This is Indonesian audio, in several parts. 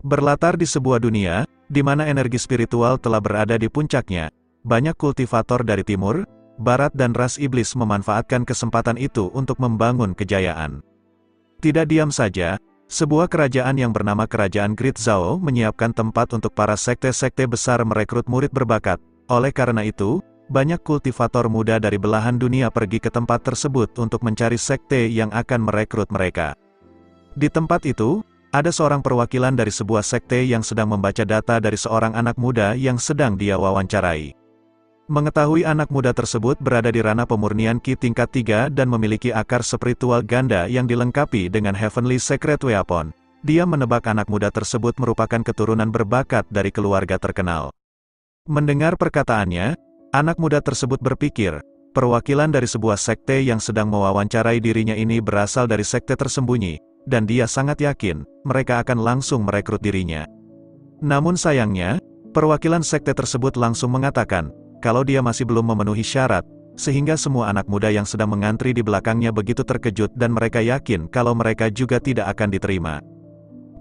Berlatar di sebuah dunia, di mana energi spiritual telah berada di puncaknya, banyak kultivator dari timur, barat dan ras iblis memanfaatkan kesempatan itu untuk membangun kejayaan. Tidak diam saja, sebuah kerajaan yang bernama Kerajaan Great Zhao menyiapkan tempat untuk para sekte-sekte besar merekrut murid berbakat. Oleh karena itu, banyak kultivator muda dari belahan dunia pergi ke tempat tersebut untuk mencari sekte yang akan merekrut mereka. Di tempat itu, ada seorang perwakilan dari sebuah sekte yang sedang membaca data dari seorang anak muda yang sedang dia wawancarai. Mengetahui anak muda tersebut berada di ranah pemurnian Ki tingkat 3 dan memiliki akar spiritual ganda yang dilengkapi dengan Heavenly Secret Weapon, dia menebak anak muda tersebut merupakan keturunan berbakat dari keluarga terkenal. Mendengar perkataannya, anak muda tersebut berpikir, perwakilan dari sebuah sekte yang sedang mewawancarai dirinya ini berasal dari sekte tersembunyi, dan dia sangat yakin, mereka akan langsung merekrut dirinya. Namun sayangnya, perwakilan sekte tersebut langsung mengatakan, kalau dia masih belum memenuhi syarat, sehingga semua anak muda yang sedang mengantri di belakangnya begitu terkejut dan mereka yakin kalau mereka juga tidak akan diterima.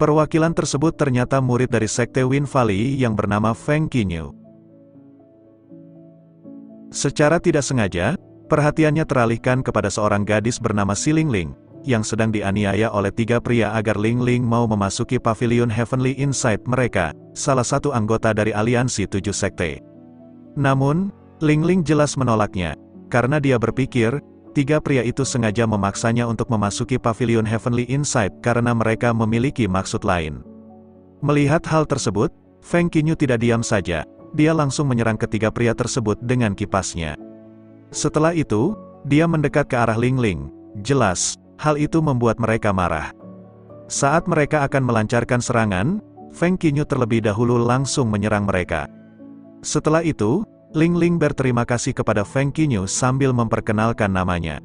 Perwakilan tersebut ternyata murid dari sekte Wind Valley yang bernama Feng Qinyu. Secara tidak sengaja, perhatiannya teralihkan kepada seorang gadis bernama Si Lingling, yang sedang dianiaya oleh 3 pria agar Lingling mau memasuki pavilion Heavenly Insight mereka, salah satu anggota dari aliansi 7 sekte. Namun, Lingling jelas menolaknya, karena dia berpikir, 3 pria itu sengaja memaksanya untuk memasuki pavilion Heavenly Insight karena mereka memiliki maksud lain. Melihat hal tersebut, Feng Qinyu tidak diam saja, dia langsung menyerang ketiga pria tersebut dengan kipasnya. Setelah itu, dia mendekat ke arah Lingling, jelas, hal itu membuat mereka marah. Saat mereka akan melancarkan serangan, Feng Qinyu terlebih dahulu langsung menyerang mereka. Setelah itu, Lingling berterima kasih kepada Feng Qinyu sambil memperkenalkan namanya.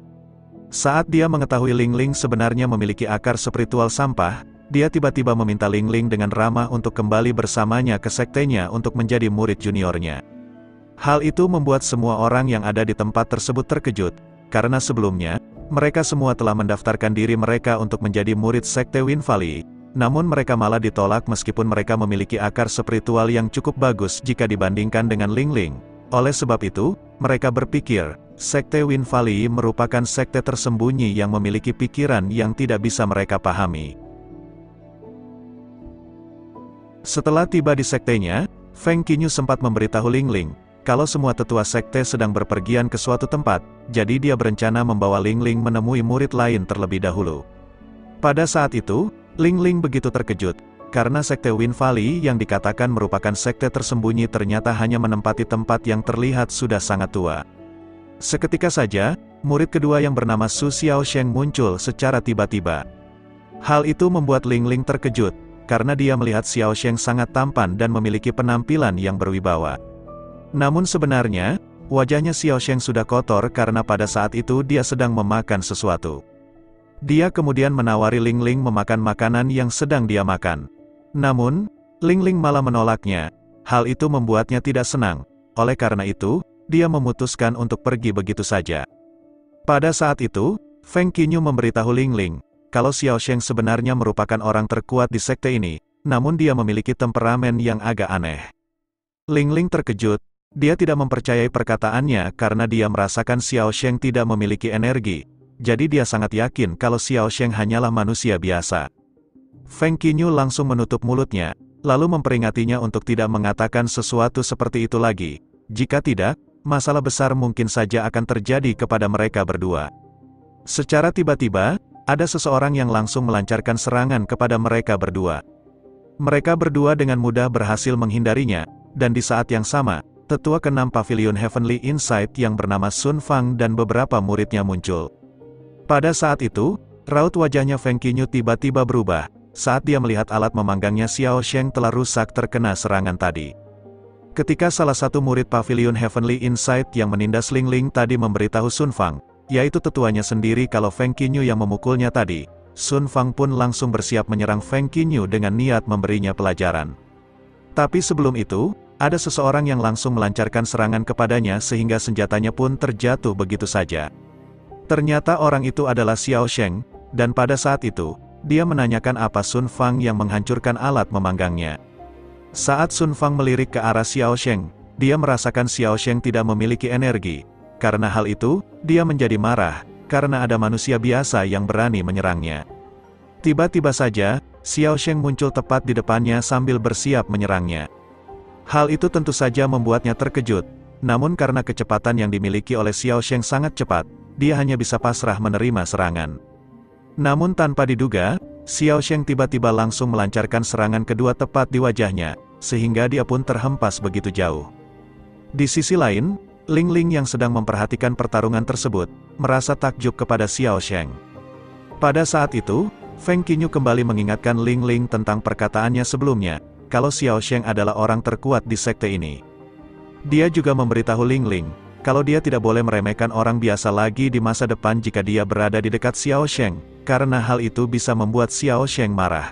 Saat dia mengetahui Lingling sebenarnya memiliki akar spiritual sampah, dia tiba-tiba meminta Lingling dengan ramah untuk kembali bersamanya ke sektenya untuk menjadi murid juniornya. Hal itu membuat semua orang yang ada di tempat tersebut terkejut, karena sebelumnya, mereka semua telah mendaftarkan diri mereka untuk menjadi murid sekte Wind Valley, namun mereka malah ditolak meskipun mereka memiliki akar spiritual yang cukup bagus jika dibandingkan dengan Lingling. Oleh sebab itu, mereka berpikir, sekte Wind Valley merupakan sekte tersembunyi yang memiliki pikiran yang tidak bisa mereka pahami. Setelah tiba di sektenya, Feng Qinyu sempat memberitahu Lingling, kalau semua tetua sekte sedang berpergian ke suatu tempat, jadi dia berencana membawa Lingling menemui murid lain terlebih dahulu. Pada saat itu, Lingling begitu terkejut, karena sekte Wind Valley yang dikatakan merupakan sekte tersembunyi ternyata hanya menempati tempat yang terlihat sudah sangat tua. Seketika saja, murid kedua yang bernama Su Xiaosheng muncul secara tiba-tiba. Hal itu membuat Lingling terkejut, karena dia melihat Xiaosheng sangat tampan dan memiliki penampilan yang berwibawa. Namun sebenarnya, wajahnya Xiaosheng sudah kotor karena pada saat itu dia sedang memakan sesuatu. Dia kemudian menawari Lingling memakan makanan yang sedang dia makan. Namun, Lingling malah menolaknya. Hal itu membuatnya tidak senang. Oleh karena itu, dia memutuskan untuk pergi begitu saja. Pada saat itu, Feng Qinyu memberitahu Lingling, kalau Xiaosheng sebenarnya merupakan orang terkuat di sekte ini, namun dia memiliki temperamen yang agak aneh. Lingling terkejut, dia tidak mempercayai perkataannya karena dia merasakan Xiaosheng tidak memiliki energi, jadi dia sangat yakin kalau Xiaosheng hanyalah manusia biasa. Feng Qinyu langsung menutup mulutnya, lalu memperingatinya untuk tidak mengatakan sesuatu seperti itu lagi. Jika tidak, masalah besar mungkin saja akan terjadi kepada mereka berdua. Secara tiba-tiba, ada seseorang yang langsung melancarkan serangan kepada mereka berdua. Mereka berdua dengan mudah berhasil menghindarinya, dan di saat yang sama, tetua ke-6 Pavilion Heavenly Insight yang bernama Sun Fang dan beberapa muridnya muncul. Pada saat itu, raut wajahnya Feng Qinyu tiba-tiba berubah, saat dia melihat alat memanggangnya Xiaosheng telah rusak terkena serangan tadi. Ketika salah satu murid Pavilion Heavenly Insight yang menindas Lingling tadi memberitahu Sun Fang, yaitu tetuanya sendiri kalau Feng Qinyu yang memukulnya tadi, Sun Fang pun langsung bersiap menyerang Feng Qinyu dengan niat memberinya pelajaran. Tapi sebelum itu, ada seseorang yang langsung melancarkan serangan kepadanya sehingga senjatanya pun terjatuh begitu saja. Ternyata orang itu adalah Xiaosheng, dan pada saat itu, dia menanyakan apa Sun Fang yang menghancurkan alat memanggangnya. Saat Sun Fang melirik ke arah Xiao Sheng, dia merasakan Xiao Sheng tidak memiliki energi. Karena hal itu, dia menjadi marah, karena ada manusia biasa yang berani menyerangnya. Tiba-tiba saja, Xiao Sheng muncul tepat di depannya sambil bersiap menyerangnya. Hal itu tentu saja membuatnya terkejut, namun karena kecepatan yang dimiliki oleh Xiao Sheng sangat cepat, dia hanya bisa pasrah menerima serangan. Namun tanpa diduga, Xiao Sheng tiba-tiba langsung melancarkan serangan kedua tepat di wajahnya, sehingga dia pun terhempas begitu jauh. Di sisi lain, Ling Ling yang sedang memperhatikan pertarungan tersebut, merasa takjub kepada Xiao Sheng. Pada saat itu, Feng Qinyu kembali mengingatkan Ling Ling tentang perkataannya sebelumnya, kalau Xiao Sheng adalah orang terkuat di sekte ini. Dia juga memberitahu Ling Ling, kalau dia tidak boleh meremehkan orang biasa lagi di masa depan jika dia berada di dekat Xiao Sheng, karena hal itu bisa membuat Xiao Sheng marah.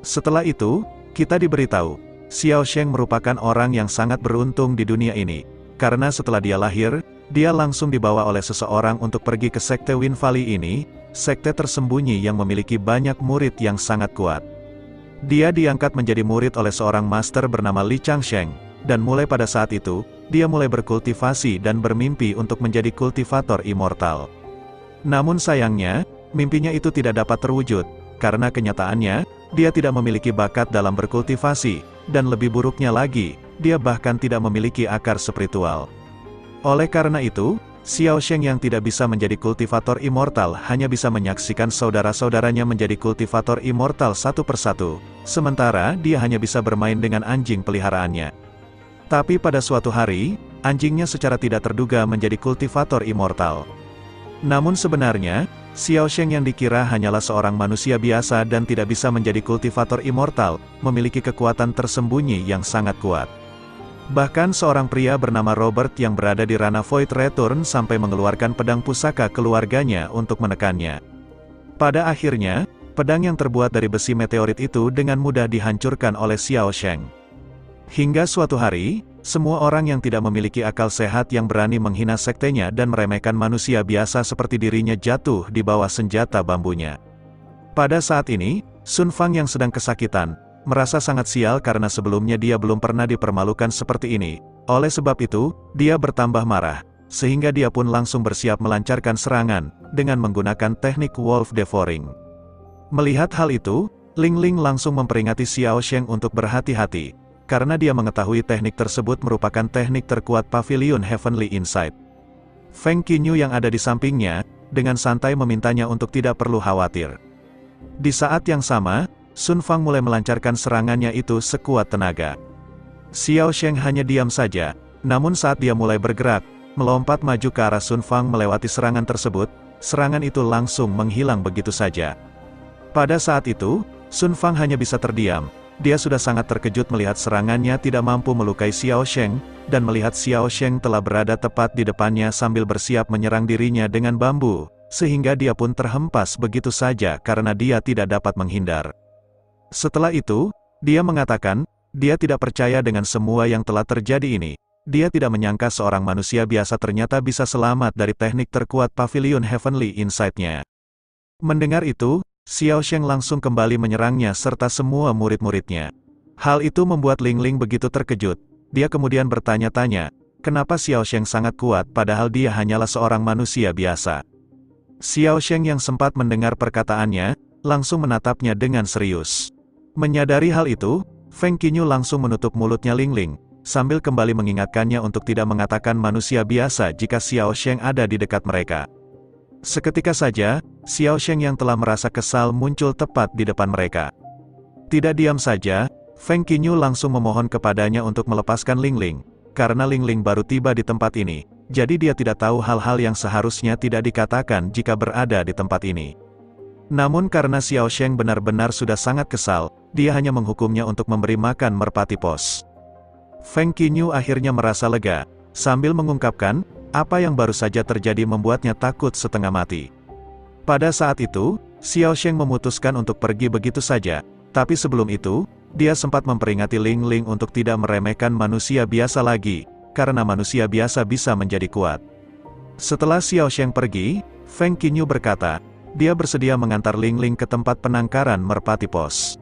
Setelah itu, kita diberitahu, Xiao Sheng merupakan orang yang sangat beruntung di dunia ini, karena setelah dia lahir, dia langsung dibawa oleh seseorang untuk pergi ke sekte Wind Valley ini, sekte tersembunyi yang memiliki banyak murid yang sangat kuat. Dia diangkat menjadi murid oleh seorang master bernama Li Changsheng, dan mulai pada saat itu, dia mulai berkultivasi dan bermimpi untuk menjadi kultivator immortal. Namun sayangnya, mimpinya itu tidak dapat terwujud, karena kenyataannya, dia tidak memiliki bakat dalam berkultivasi, dan lebih buruknya lagi, dia bahkan tidak memiliki akar spiritual. Oleh karena itu, Xiao Sheng yang tidak bisa menjadi kultivator immortal hanya bisa menyaksikan saudara-saudaranya menjadi kultivator immortal satu persatu, sementara dia hanya bisa bermain dengan anjing peliharaannya. Tapi pada suatu hari, anjingnya secara tidak terduga menjadi kultivator immortal. Namun sebenarnya, Xiao Sheng yang dikira hanyalah seorang manusia biasa dan tidak bisa menjadi kultivator immortal, memiliki kekuatan tersembunyi yang sangat kuat. Bahkan seorang pria bernama Robert yang berada di ranah Void Return sampai mengeluarkan pedang pusaka keluarganya untuk menekannya. Pada akhirnya, pedang yang terbuat dari besi meteorit itu dengan mudah dihancurkan oleh Xiao Sheng. Hingga suatu hari, semua orang yang tidak memiliki akal sehat yang berani menghina sektenya dan meremehkan manusia biasa seperti dirinya jatuh di bawah senjata bambunya. Pada saat ini, Sun Fang yang sedang kesakitan, merasa sangat sial karena sebelumnya dia belum pernah dipermalukan seperti ini. Oleh sebab itu, dia bertambah marah, sehingga dia pun langsung bersiap melancarkan serangan, dengan menggunakan teknik Wolf Devouring. Melihat hal itu, Ling Ling langsung memperingati Xiao Sheng untuk berhati-hati, karena dia mengetahui teknik tersebut merupakan teknik terkuat Pavilion Heavenly Insight. Feng Qinyu yang ada di sampingnya, dengan santai memintanya untuk tidak perlu khawatir. Di saat yang sama, Sun Fang mulai melancarkan serangannya itu sekuat tenaga. Xiao Sheng hanya diam saja, namun saat dia mulai bergerak, melompat maju ke arah Sun Fang melewati serangan tersebut, serangan itu langsung menghilang begitu saja. Pada saat itu, Sun Fang hanya bisa terdiam. Dia sudah sangat terkejut melihat serangannya tidak mampu melukai Xiao Sheng, dan melihat Xiao Sheng telah berada tepat di depannya sambil bersiap menyerang dirinya dengan bambu, sehingga dia pun terhempas begitu saja karena dia tidak dapat menghindar. Setelah itu, dia mengatakan, dia tidak percaya dengan semua yang telah terjadi ini. Dia tidak menyangka seorang manusia biasa ternyata bisa selamat dari teknik terkuat Pavilion Heavenly Insight-nya. Mendengar itu, Xiao Sheng langsung kembali menyerangnya serta semua murid-muridnya. Hal itu membuat Ling Ling begitu terkejut. Dia kemudian bertanya-tanya, kenapa Xiao Sheng sangat kuat padahal dia hanyalah seorang manusia biasa. Xiao Sheng yang sempat mendengar perkataannya, langsung menatapnya dengan serius. Menyadari hal itu, Feng Qinyu langsung menutup mulutnya Ling Ling, sambil kembali mengingatkannya untuk tidak mengatakan manusia biasa jika Xiao Sheng ada di dekat mereka. Seketika saja, Xiao Sheng yang telah merasa kesal muncul tepat di depan mereka. Tidak diam saja, Feng Qinyu langsung memohon kepadanya untuk melepaskan Ling Ling, karena Ling Ling baru tiba di tempat ini, jadi dia tidak tahu hal-hal yang seharusnya tidak dikatakan jika berada di tempat ini. Namun karena Xiao Sheng benar-benar sudah sangat kesal, dia hanya menghukumnya untuk memberi makan merpati pos. Feng Qinyu akhirnya merasa lega, sambil mengungkapkan, apa yang baru saja terjadi membuatnya takut setengah mati. Pada saat itu, Xiao Sheng memutuskan untuk pergi begitu saja, tapi sebelum itu, dia sempat memperingati Ling Ling untuk tidak meremehkan manusia biasa lagi, karena manusia biasa bisa menjadi kuat. Setelah Xiao Sheng pergi, Feng Qinyu berkata, dia bersedia mengantar Lingling ke tempat penangkaran merpati pos.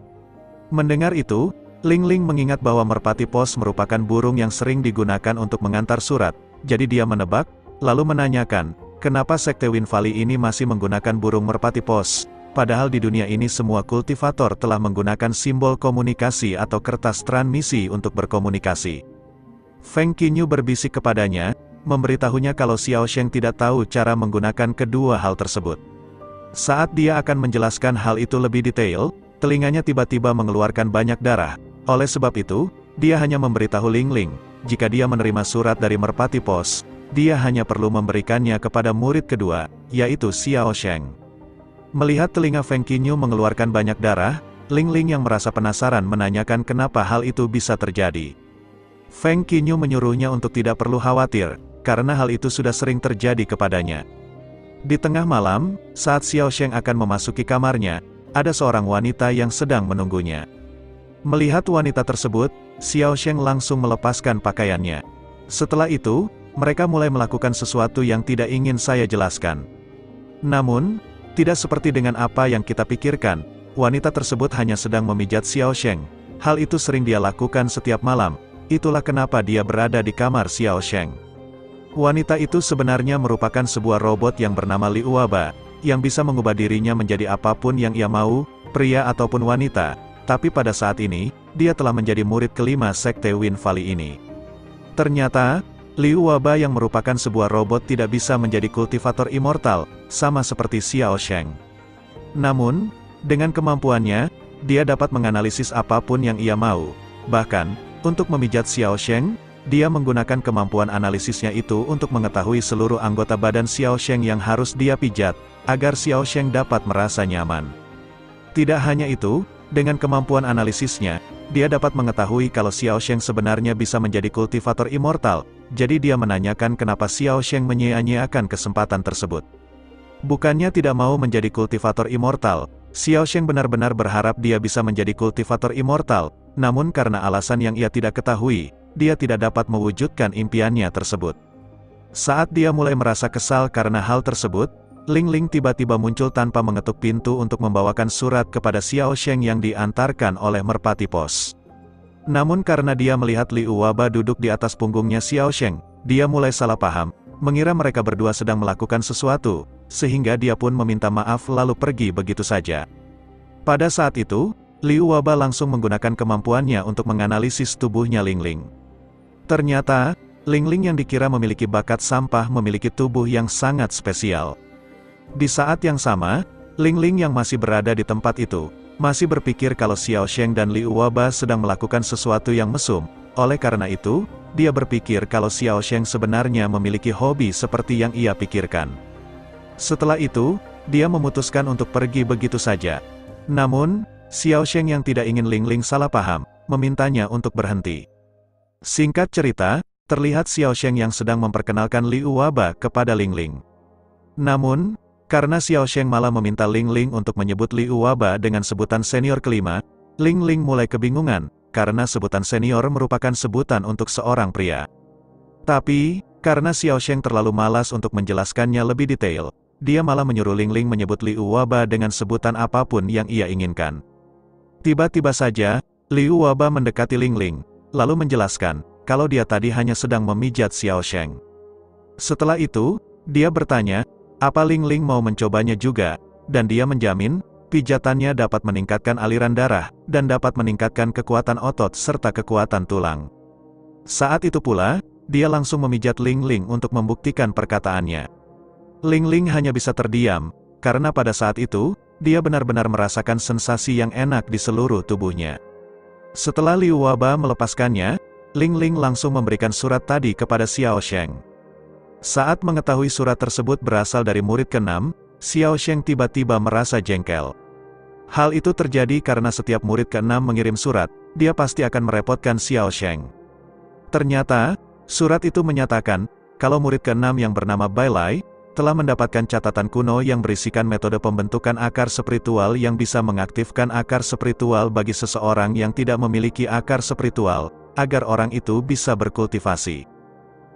Mendengar itu, Lingling mengingat bahwa merpati pos merupakan burung yang sering digunakan untuk mengantar surat, jadi dia menebak, lalu menanyakan, kenapa Sekte Wind Valley ini masih menggunakan burung merpati pos, padahal di dunia ini semua kultivator telah menggunakan simbol komunikasi atau kertas transmisi untuk berkomunikasi. Feng Qinyu berbisik kepadanya, memberitahunya kalau Xiao Sheng tidak tahu cara menggunakan kedua hal tersebut. Saat dia akan menjelaskan hal itu lebih detail, telinganya tiba-tiba mengeluarkan banyak darah. Oleh sebab itu, dia hanya memberitahu Lingling, jika dia menerima surat dari merpati pos, dia hanya perlu memberikannya kepada murid kedua, yaitu Xiao Sheng. Melihat telinga Feng Qinyu mengeluarkan banyak darah, Lingling yang merasa penasaran menanyakan kenapa hal itu bisa terjadi. Feng Qinyu menyuruhnya untuk tidak perlu khawatir, karena hal itu sudah sering terjadi kepadanya. Di tengah malam, saat Xiao Sheng akan memasuki kamarnya, ada seorang wanita yang sedang menunggunya. Melihat wanita tersebut, Xiao Sheng langsung melepaskan pakaiannya. Setelah itu, mereka mulai melakukan sesuatu yang tidak ingin saya jelaskan. Namun, tidak seperti dengan apa yang kita pikirkan, wanita tersebut hanya sedang memijat Xiao Sheng. Hal itu sering dia lakukan setiap malam, itulah kenapa dia berada di kamar Xiao Sheng. Wanita itu sebenarnya merupakan sebuah robot yang bernama Liu Waba, yang bisa mengubah dirinya menjadi apapun yang ia mau, pria ataupun wanita, tapi pada saat ini, dia telah menjadi murid kelima Sekte Wind Valley ini. Ternyata, Liu Waba yang merupakan sebuah robot tidak bisa menjadi kultivator immortal, sama seperti Xiao Sheng. Namun, dengan kemampuannya, dia dapat menganalisis apapun yang ia mau. Bahkan, untuk memijat Xiao Sheng, dia menggunakan kemampuan analisisnya itu untuk mengetahui seluruh anggota badan Xiao Sheng yang harus dia pijat, agar Xiao Sheng dapat merasa nyaman. Tidak hanya itu, dengan kemampuan analisisnya, dia dapat mengetahui kalau Xiao Sheng sebenarnya bisa menjadi kultivator immortal, jadi dia menanyakan kenapa Xiao Sheng menyia-nyiakan kesempatan tersebut. Bukannya tidak mau menjadi kultivator immortal, Xiao Sheng benar-benar berharap dia bisa menjadi kultivator immortal, namun karena alasan yang ia tidak ketahui, dia tidak dapat mewujudkan impiannya tersebut. Saat dia mulai merasa kesal karena hal tersebut, Lingling tiba-tiba muncul tanpa mengetuk pintu untuk membawakan surat kepada Xiao Sheng yang diantarkan oleh merpati pos. Namun karena dia melihat Liu Waba duduk di atas punggungnya Xiao Sheng, dia mulai salah paham, mengira mereka berdua sedang melakukan sesuatu, sehingga dia pun meminta maaf lalu pergi begitu saja. Pada saat itu, Liu Waba langsung menggunakan kemampuannya untuk menganalisis tubuhnya Lingling. Ternyata, Lingling yang dikira memiliki bakat sampah memiliki tubuh yang sangat spesial. Di saat yang sama, Lingling yang masih berada di tempat itu, masih berpikir kalau Xiao Sheng dan Liu Waba sedang melakukan sesuatu yang mesum. Oleh karena itu, dia berpikir kalau Xiao Sheng sebenarnya memiliki hobi seperti yang ia pikirkan. Setelah itu, dia memutuskan untuk pergi begitu saja. Namun, Xiao Sheng yang tidak ingin Lingling salah paham, memintanya untuk berhenti. Singkat cerita, terlihat Xiao Sheng yang sedang memperkenalkan Liu Waba kepada Lingling. Namun, karena Xiao Sheng malah meminta Lingling untuk menyebut Liu Waba dengan sebutan senior kelima, Lingling mulai kebingungan, karena sebutan senior merupakan sebutan untuk seorang pria. Tapi, karena Xiao Sheng terlalu malas untuk menjelaskannya lebih detail, dia malah menyuruh Lingling menyebut Liu Waba dengan sebutan apapun yang ia inginkan. Tiba-tiba saja, Liu Waba mendekati Lingling, lalu menjelaskan, kalau dia tadi hanya sedang memijat Xiao Sheng. Setelah itu, dia bertanya, apa Lingling mau mencobanya juga, dan dia menjamin, pijatannya dapat meningkatkan aliran darah, dan dapat meningkatkan kekuatan otot serta kekuatan tulang. Saat itu pula, dia langsung memijat Lingling untuk membuktikan perkataannya. Lingling hanya bisa terdiam, karena pada saat itu, dia benar-benar merasakan sensasi yang enak di seluruh tubuhnya. Setelah Liu Waba melepaskannya, Lingling langsung memberikan surat tadi kepada Xiao Sheng. Saat mengetahui surat tersebut berasal dari murid ke-6, Xiao Sheng tiba-tiba merasa jengkel. Hal itu terjadi karena setiap murid ke-6 mengirim surat, dia pasti akan merepotkan Xiao Sheng. Ternyata, surat itu menyatakan, kalau murid ke-6 yang bernama Bai Lai, telah mendapatkan catatan kuno yang berisikan metode pembentukan akar spiritual yang bisa mengaktifkan akar spiritual bagi seseorang yang tidak memiliki akar spiritual, agar orang itu bisa berkultivasi.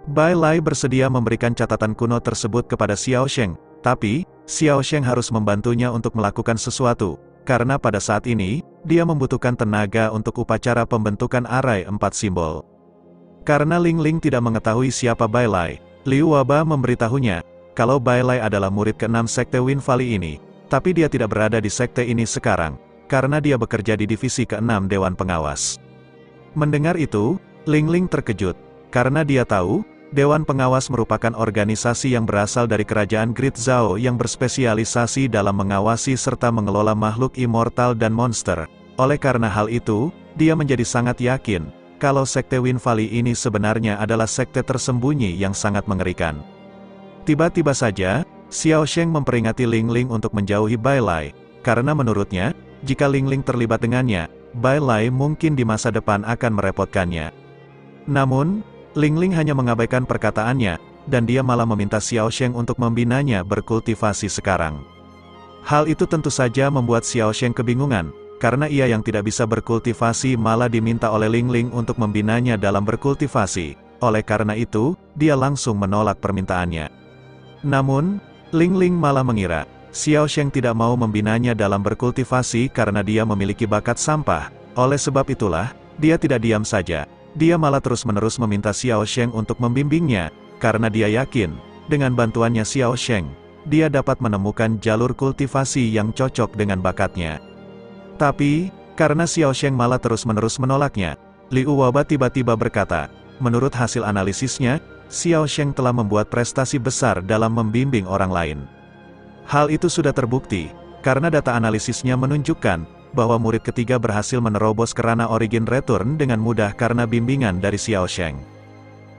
Bai Lai bersedia memberikan catatan kuno tersebut kepada Xiao Sheng, tapi, Xiao Sheng harus membantunya untuk melakukan sesuatu, karena pada saat ini, dia membutuhkan tenaga untuk upacara pembentukan arai 4 simbol. Karena Ling Ling tidak mengetahui siapa Bai Lai, Liu Waba memberitahunya, kalau Bai Lai adalah murid ke-6 sekte Wind Valley ini, tapi dia tidak berada di sekte ini sekarang, karena dia bekerja di divisi ke-6 Dewan Pengawas. Mendengar itu, Ling Ling terkejut, karena dia tahu, Dewan Pengawas merupakan organisasi yang berasal dari kerajaan Great Zhao yang berspesialisasi dalam mengawasi serta mengelola makhluk immortal dan monster. Oleh karena hal itu, dia menjadi sangat yakin, kalau sekte Wind Valley ini sebenarnya adalah sekte tersembunyi yang sangat mengerikan. Tiba-tiba saja, Xiao Sheng memperingatkan Ling Ling untuk menjauhi Bai Lai, karena menurutnya, jika Ling Ling terlibat dengannya, Bai Lai mungkin di masa depan akan merepotkannya. Namun, Ling Ling hanya mengabaikan perkataannya, dan dia malah meminta Xiao Sheng untuk membinanya berkultivasi sekarang. Hal itu tentu saja membuat Xiao Sheng kebingungan, karena ia yang tidak bisa berkultivasi malah diminta oleh Ling Ling untuk membinanya dalam berkultivasi. Oleh karena itu, dia langsung menolak permintaannya. Namun, Ling Ling malah mengira, Xiao Sheng tidak mau membinanya dalam berkultivasi karena dia memiliki bakat sampah. Oleh sebab itulah, dia tidak diam saja. Dia malah terus-menerus meminta Xiao Sheng untuk membimbingnya, karena dia yakin, dengan bantuannya Xiao Sheng, dia dapat menemukan jalur kultivasi yang cocok dengan bakatnya. Tapi, karena Xiao Sheng malah terus-menerus menolaknya, Liu Waba tiba-tiba berkata, menurut hasil analisisnya, Xiao Sheng telah membuat prestasi besar dalam membimbing orang lain. Hal itu sudah terbukti, karena data analisisnya menunjukkan, bahwa murid ketiga berhasil menerobos ke ranah Origin Return dengan mudah karena bimbingan dari Xiao Sheng.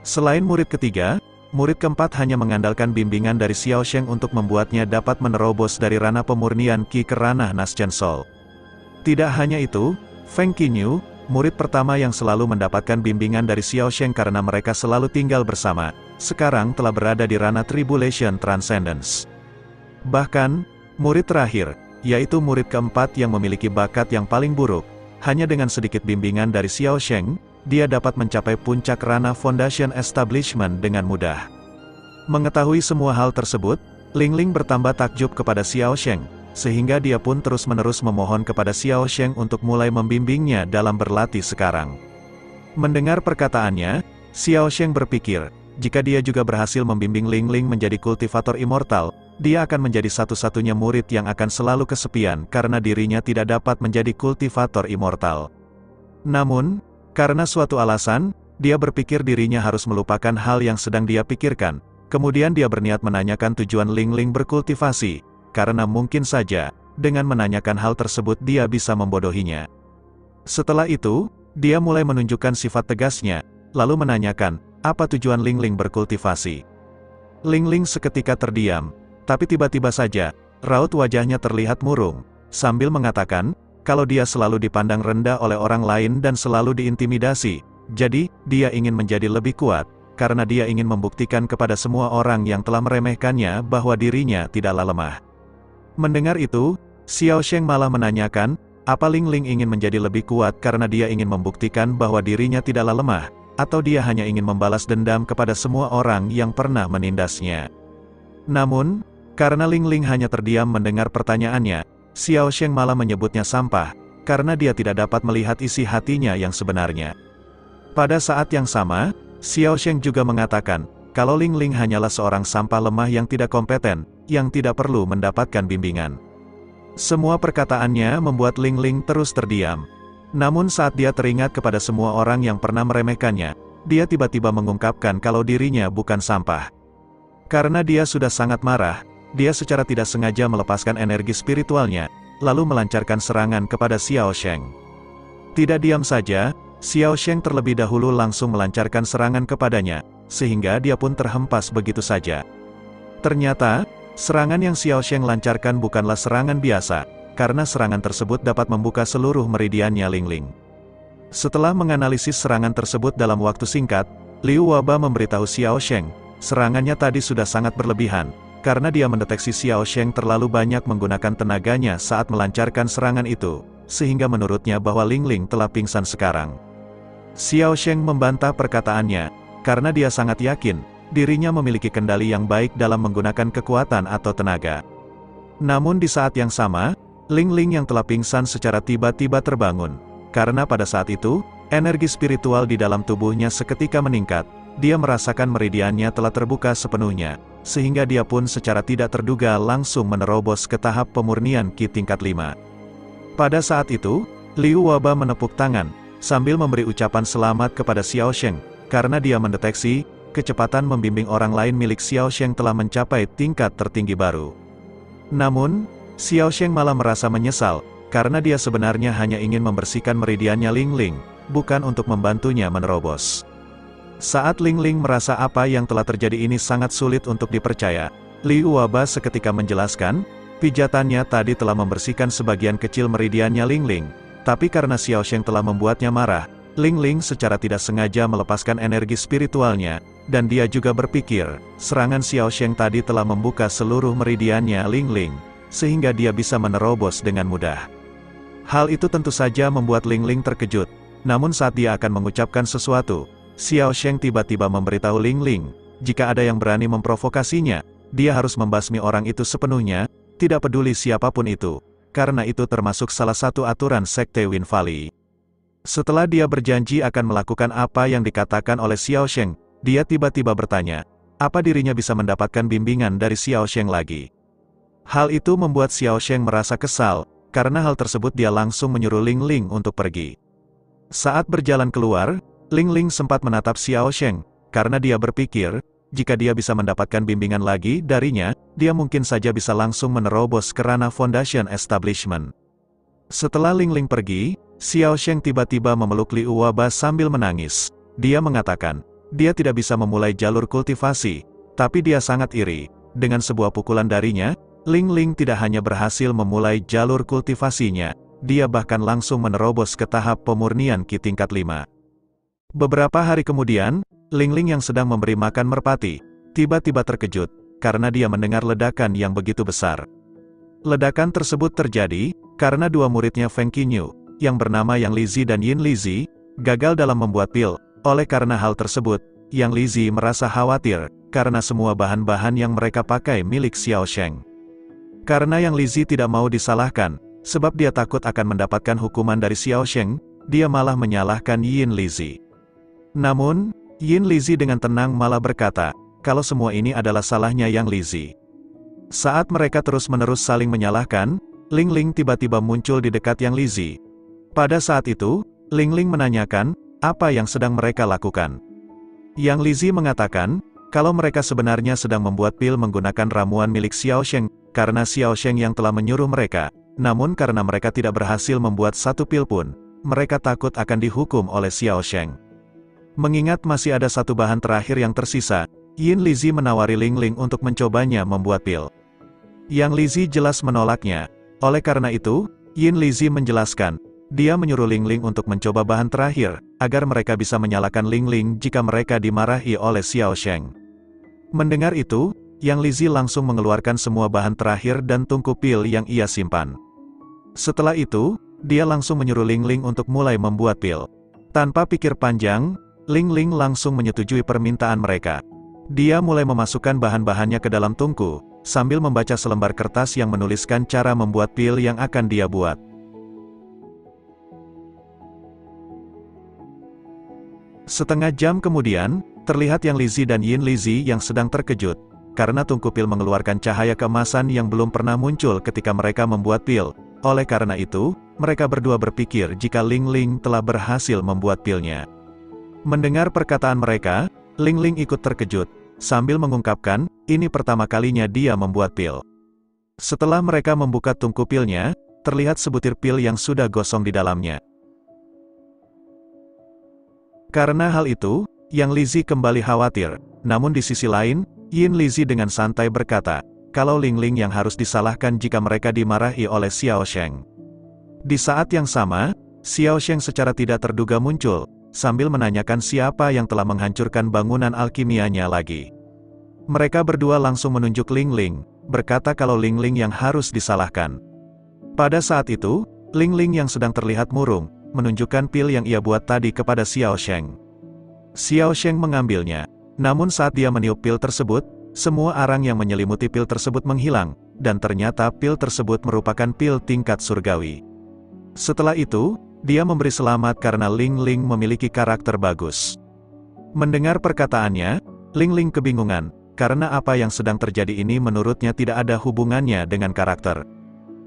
Selain murid ketiga, murid keempat hanya mengandalkan bimbingan dari Xiao Sheng untuk membuatnya dapat menerobos dari ranah pemurnian Qi ke ranah Nascian Soul. Tidak hanya itu, Feng Qinyu, murid pertama yang selalu mendapatkan bimbingan dari Xiao Sheng karena mereka selalu tinggal bersama, sekarang telah berada di ranah Tribulation Transcendence. Bahkan, murid terakhir, yaitu murid keempat yang memiliki bakat yang paling buruk, hanya dengan sedikit bimbingan dari Xiao Sheng, dia dapat mencapai puncak ranah Foundation Establishment dengan mudah. Mengetahui semua hal tersebut, Ling Ling bertambah takjub kepada Xiao Sheng, sehingga dia pun terus-menerus memohon kepada Xiao Sheng untuk mulai membimbingnya dalam berlatih sekarang. Mendengar perkataannya, Xiao Sheng berpikir, jika dia juga berhasil membimbing Ling Ling menjadi kultivator immortal, dia akan menjadi satu-satunya murid yang akan selalu kesepian karena dirinya tidak dapat menjadi kultivator immortal. Namun, karena suatu alasan, dia berpikir dirinya harus melupakan hal yang sedang dia pikirkan. Kemudian dia berniat menanyakan tujuan Ling Ling berkultivasi, karena mungkin saja, dengan menanyakan hal tersebut dia bisa membodohinya. Setelah itu, dia mulai menunjukkan sifat tegasnya, lalu menanyakan, apa tujuan Ling Ling berkultivasi. Ling Ling seketika terdiam. Tapi tiba-tiba saja, raut wajahnya terlihat murung, sambil mengatakan, kalau dia selalu dipandang rendah oleh orang lain dan selalu diintimidasi, jadi, dia ingin menjadi lebih kuat, karena dia ingin membuktikan kepada semua orang yang telah meremehkannya bahwa dirinya tidaklah lemah. Mendengar itu, Xiao Sheng malah menanyakan, apa Ling Ling ingin menjadi lebih kuat karena dia ingin membuktikan bahwa dirinya tidaklah lemah, atau dia hanya ingin membalas dendam kepada semua orang yang pernah menindasnya. Namun, karena Ling Ling hanya terdiam mendengar pertanyaannya, Xiao Sheng malah menyebutnya sampah, karena dia tidak dapat melihat isi hatinya yang sebenarnya. Pada saat yang sama, Xiao Sheng juga mengatakan, kalau Ling Ling hanyalah seorang sampah lemah yang tidak kompeten, yang tidak perlu mendapatkan bimbingan. Semua perkataannya membuat Ling Ling terus terdiam. Namun saat dia teringat kepada semua orang yang pernah meremehkannya, dia tiba-tiba mengungkapkan kalau dirinya bukan sampah. Karena dia sudah sangat marah, dia secara tidak sengaja melepaskan energi spiritualnya, lalu melancarkan serangan kepada Xiao Sheng. Tidak diam saja, Xiao Sheng terlebih dahulu langsung melancarkan serangan kepadanya, sehingga dia pun terhempas begitu saja. Ternyata, serangan yang Xiao Sheng lancarkan bukanlah serangan biasa, karena serangan tersebut dapat membuka seluruh meridiannya Ling Ling. Setelah menganalisis serangan tersebut dalam waktu singkat, Liu Waba memberitahu Xiao Sheng, serangannya tadi sudah sangat berlebihan, karena dia mendeteksi Xiao Sheng terlalu banyak menggunakan tenaganya saat melancarkan serangan itu, sehingga menurutnya bahwa Ling Ling telah pingsan sekarang. Xiao Sheng membantah perkataannya, karena dia sangat yakin, dirinya memiliki kendali yang baik dalam menggunakan kekuatan atau tenaga. Namun di saat yang sama, Ling Ling yang telah pingsan secara tiba-tiba terbangun. Karena pada saat itu, energi spiritual di dalam tubuhnya seketika meningkat. Dia merasakan meridiannya telah terbuka sepenuhnya, sehingga dia pun secara tidak terduga langsung menerobos ke tahap pemurnian Qi tingkat 5. Pada saat itu, Liu Waba menepuk tangan, sambil memberi ucapan selamat kepada Xiao Sheng, karena dia mendeteksi, kecepatan membimbing orang lain milik Xiao Sheng telah mencapai tingkat tertinggi baru. Namun, Xiao Sheng malah merasa menyesal, karena dia sebenarnya hanya ingin membersihkan meridiannya Ling Ling, bukan untuk membantunya menerobos. Saat Ling Ling merasa apa yang telah terjadi ini sangat sulit untuk dipercaya, Liu Waba seketika menjelaskan, pijatannya tadi telah membersihkan sebagian kecil meridiannya Ling Ling, tapi karena Xiao Sheng telah membuatnya marah, Ling Ling secara tidak sengaja melepaskan energi spiritualnya, dan dia juga berpikir, serangan Xiao Sheng tadi telah membuka seluruh meridiannya Ling Ling, sehingga dia bisa menerobos dengan mudah. Hal itu tentu saja membuat Ling Ling terkejut, namun saat dia akan mengucapkan sesuatu, Xiao Sheng tiba-tiba memberitahu Ling Ling, jika ada yang berani memprovokasinya, dia harus membasmi orang itu sepenuhnya, tidak peduli siapapun itu, karena itu termasuk salah satu aturan Sekte Wind Valley. Setelah dia berjanji akan melakukan apa yang dikatakan oleh Xiao Sheng, dia tiba-tiba bertanya, apa dirinya bisa mendapatkan bimbingan dari Xiao Sheng lagi. Hal itu membuat Xiao Sheng merasa kesal, karena hal tersebut dia langsung menyuruh Ling Ling untuk pergi. Saat berjalan keluar, Ling Ling sempat menatap Xiao Sheng, karena dia berpikir, jika dia bisa mendapatkan bimbingan lagi darinya, dia mungkin saja bisa langsung menerobos ke ranah Foundation Establishment. Setelah Ling Ling pergi, Xiao Sheng tiba-tiba memeluk Liu Waba sambil menangis. Dia mengatakan, dia tidak bisa memulai jalur kultivasi, tapi dia sangat iri. Dengan sebuah pukulan darinya, Ling Ling tidak hanya berhasil memulai jalur kultivasinya, dia bahkan langsung menerobos ke tahap pemurnian Qi tingkat 5. Beberapa hari kemudian, Ling Ling yang sedang memberi makan merpati, tiba-tiba terkejut, karena dia mendengar ledakan yang begitu besar. Ledakan tersebut terjadi, karena dua muridnya Feng Qinyu, yang bernama Yang Lizi dan Yin Lizi, gagal dalam membuat pil. Oleh karena hal tersebut, Yang Lizi merasa khawatir, karena semua bahan-bahan yang mereka pakai milik Xiao Sheng. Karena Yang Lizi tidak mau disalahkan, sebab dia takut akan mendapatkan hukuman dari Xiao Sheng, dia malah menyalahkan Yin Lizi. Namun, Yin Lizi dengan tenang malah berkata, kalau semua ini adalah salahnya Yang Lizi. Saat mereka terus-menerus saling menyalahkan, Ling Ling tiba-tiba muncul di dekat Yang Lizi. Pada saat itu, Ling Ling menanyakan, apa yang sedang mereka lakukan. Yang Lizi mengatakan, kalau mereka sebenarnya sedang membuat pil menggunakan ramuan milik Xiao Sheng, karena Xiao Sheng yang telah menyuruh mereka, namun karena mereka tidak berhasil membuat satu pil pun, mereka takut akan dihukum oleh Xiao Sheng. Mengingat masih ada satu bahan terakhir yang tersisa, Yin Lizi menawari Ling Ling untuk mencobanya membuat pil. Yang Lizi jelas menolaknya. Oleh karena itu, Yin Lizi menjelaskan, dia menyuruh Ling Ling untuk mencoba bahan terakhir, agar mereka bisa menyalahkan Ling Ling jika mereka dimarahi oleh Xiao Sheng. Mendengar itu, Yang Lizi langsung mengeluarkan semua bahan terakhir dan tungku pil yang ia simpan. Setelah itu, dia langsung menyuruh Ling Ling untuk mulai membuat pil. Tanpa pikir panjang, Ling Ling langsung menyetujui permintaan mereka. Dia mulai memasukkan bahan-bahannya ke dalam tungku, sambil membaca selembar kertas yang menuliskan cara membuat pil yang akan dia buat. Setengah jam kemudian, terlihat Yang Lizi dan Yin Lizi yang sedang terkejut, karena tungku pil mengeluarkan cahaya keemasan yang belum pernah muncul ketika mereka membuat pil. Oleh karena itu, mereka berdua berpikir jika Ling Ling telah berhasil membuat pilnya. Mendengar perkataan mereka, Ling Ling ikut terkejut, sambil mengungkapkan, ini pertama kalinya dia membuat pil. Setelah mereka membuka tungku pilnya, terlihat sebutir pil yang sudah gosong di dalamnya. Karena hal itu, Yang Lizi kembali khawatir, namun di sisi lain, Yin Lizi dengan santai berkata, kalau Ling Ling yang harus disalahkan jika mereka dimarahi oleh Xiao Sheng. Di saat yang sama, Xiao Sheng secara tidak terduga muncul, sambil menanyakan siapa yang telah menghancurkan bangunan alkimianya lagi. Mereka berdua langsung menunjuk Ling Ling, berkata kalau Ling Ling yang harus disalahkan. Pada saat itu, Ling Ling yang sedang terlihat murung, menunjukkan pil yang ia buat tadi kepada Xiao Sheng. Xiao Sheng mengambilnya, namun saat dia meniup pil tersebut, semua arang yang menyelimuti pil tersebut menghilang, dan ternyata pil tersebut merupakan pil tingkat surgawi. Setelah itu, dia memberi selamat karena Ling Ling memiliki karakter bagus. Mendengar perkataannya, Ling Ling kebingungan, karena apa yang sedang terjadi ini menurutnya tidak ada hubungannya dengan karakter.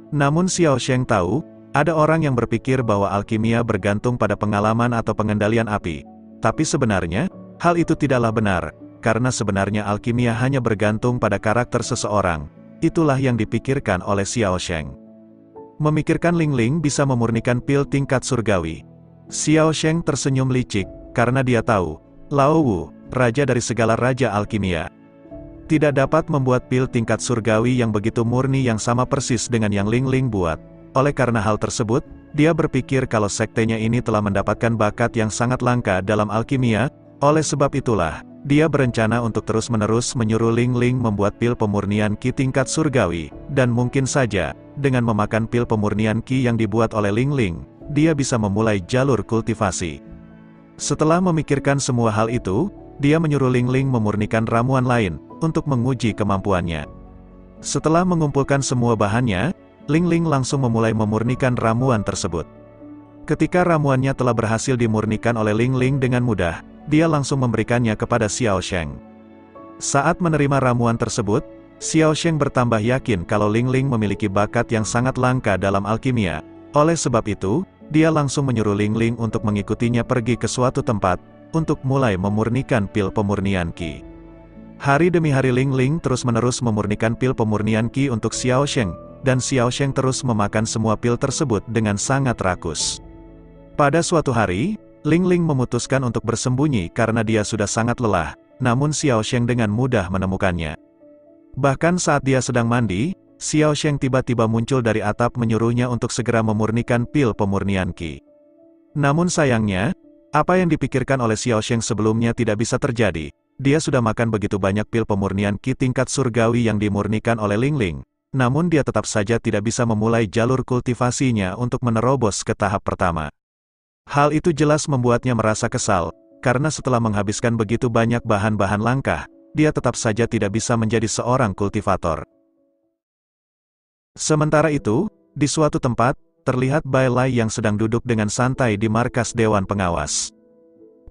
Namun Xiao Sheng tahu, ada orang yang berpikir bahwa alkimia bergantung pada pengalaman atau pengendalian api. Tapi sebenarnya, hal itu tidaklah benar, karena sebenarnya alkimia hanya bergantung pada karakter seseorang. Itulah yang dipikirkan oleh Xiao Sheng. Memikirkan Ling Ling bisa memurnikan pil tingkat surgawi. Xiao Sheng tersenyum licik, karena dia tahu, Lao Wu, raja dari segala raja alkimia, tidak dapat membuat pil tingkat surgawi yang begitu murni yang sama persis dengan yang Ling Ling buat. Oleh karena hal tersebut, dia berpikir kalau sektenya ini telah mendapatkan bakat yang sangat langka dalam alkimia. Oleh sebab itulah, dia berencana untuk terus-menerus menyuruh Ling Ling membuat pil pemurnian Qi tingkat surgawi, dan mungkin saja, dengan memakan pil pemurnian Qi yang dibuat oleh Ling Ling, dia bisa memulai jalur kultivasi. Setelah memikirkan semua hal itu, dia menyuruh Ling Ling memurnikan ramuan lain, untuk menguji kemampuannya. Setelah mengumpulkan semua bahannya, Ling Ling langsung memulai memurnikan ramuan tersebut. Ketika ramuannya telah berhasil dimurnikan oleh Ling Ling dengan mudah, dia langsung memberikannya kepada Xiao Sheng. Saat menerima ramuan tersebut, Xiao Sheng bertambah yakin kalau Ling Ling memiliki bakat yang sangat langka dalam alkimia. Oleh sebab itu, dia langsung menyuruh Ling Ling untuk mengikutinya pergi ke suatu tempat, untuk mulai memurnikan pil pemurnian Qi. Hari demi hari Ling Ling terus-menerus memurnikan pil pemurnian Qi untuk Xiao Sheng, dan Xiao Sheng terus memakan semua pil tersebut dengan sangat rakus. Pada suatu hari, Ling Ling memutuskan untuk bersembunyi karena dia sudah sangat lelah, namun Xiao Sheng dengan mudah menemukannya. Bahkan saat dia sedang mandi, Xiao Sheng tiba-tiba muncul dari atap menyuruhnya untuk segera memurnikan pil pemurnian Qi. Namun sayangnya, apa yang dipikirkan oleh Xiao Sheng sebelumnya tidak bisa terjadi. Dia sudah makan begitu banyak pil pemurnian Qi tingkat surgawi yang dimurnikan oleh Ling Ling, namun dia tetap saja tidak bisa memulai jalur kultivasinya untuk menerobos ke tahap pertama. Hal itu jelas membuatnya merasa kesal, karena setelah menghabiskan begitu banyak bahan-bahan langka, dia tetap saja tidak bisa menjadi seorang kultivator. Sementara itu, di suatu tempat, terlihat Bai Lai yang sedang duduk dengan santai di markas Dewan Pengawas.